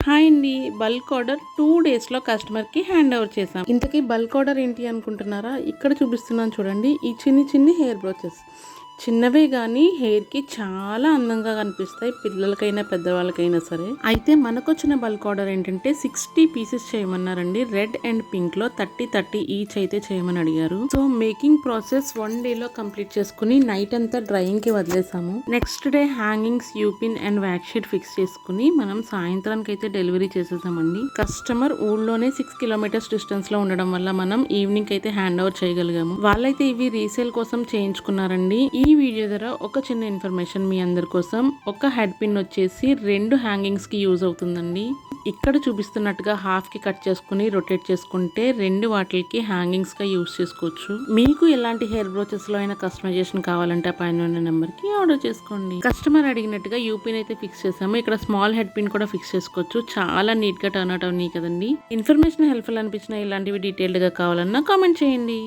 Hi అండి, bulk order 2 డేస్లో కస్టమర్కి హ్యాండ్ ఓవర్ చేసాం. ఇంతకీ బల్క్ ఆర్డర్ ఏంటి అనుకుంటున్నారా? ఇక్కడ చూపిస్తున్నాను చూడండి. ఈ చిన్ని చిన్ని హెయిర్ బ్రోచెస్ చిన్నవే కానీ హెయిర్కి చాలా అందంగా కనిపిస్తాయి, పిల్లలకైనా పెద్దవాళ్ళకైనా సరే. అయితే మనకొచ్చిన బల్క్ ఆర్డర్ ఏంటంటే 60 పీసెస్ చేయమన్నారండి. రెడ్ అండ్ పింక్లో 30 ఈచ్ అయితే చేయమని అడిగారు. సో మేకింగ్ ప్రాసెస్ 1 డేలో కంప్లీట్ చేసుకుని నైట్ అంతా డ్రైయింగ్కి వదిలేసాము. Next day hangings, U pin and wax sheet fix చేసుకుని మనం సాయంత్రానికి అయితే డెలివరీ చేసేసామండి. కస్టమర్ ఊళ్ళోనే 6 కిలోమీటర్స్ డిస్టెన్స్ లో ఉండడం వల్ల మనం ఈవినింగ్ అయితే హ్యాండ్ ఓవర్ చేయగలిగాము. వాళ్ళైతే ఇవి రీసేల్ కోసం చేయించుకున్నారండి. ఈ వీడియో ద్వారా ఒక చిన్న ఇన్ఫర్మేషన్ మీ అందరి కోసం. ఒక హెడ్ పిన్ వచ్చేసి 2 హ్యాంగింగ్స్ కి యూజ్ అవుతుందండి. ఇక్కడ చూపిస్తున్నట్టుగా హాఫ్ కి కట్ చేసుకుని రొటేట్ చేసుకుంటే 2 వాటికి హ్యాంగింగ్స్ గా యూజ్ చేసుకోవచ్చు. మీకు ఎలాంటి హెయిర్ బ్రోచెస్ లో అయినా కస్టమైజేషన్ కావాలంటే పైన ఉన్న నెంబర్ కి ఆర్డర్ చేసుకోండి. కస్టమర్ అడిగినట్టుగా యూపిన్ అయితే ఫిక్స్ చేసాము. ఇక్కడ స్మాల్ హెడ్ పిన్ కూడా ఫిక్స్ చేసుకోవచ్చు. చాలా నీట్ గా టర్న్ అవుట్ అవునాయి కదండి. ఇన్ఫర్మేషన్ హెల్ప్ఫుల్ అనిపించిన ఇలాంటివి డీటెయిల్డ్ గా కావాలన్నా కామెంట్ చేయండి.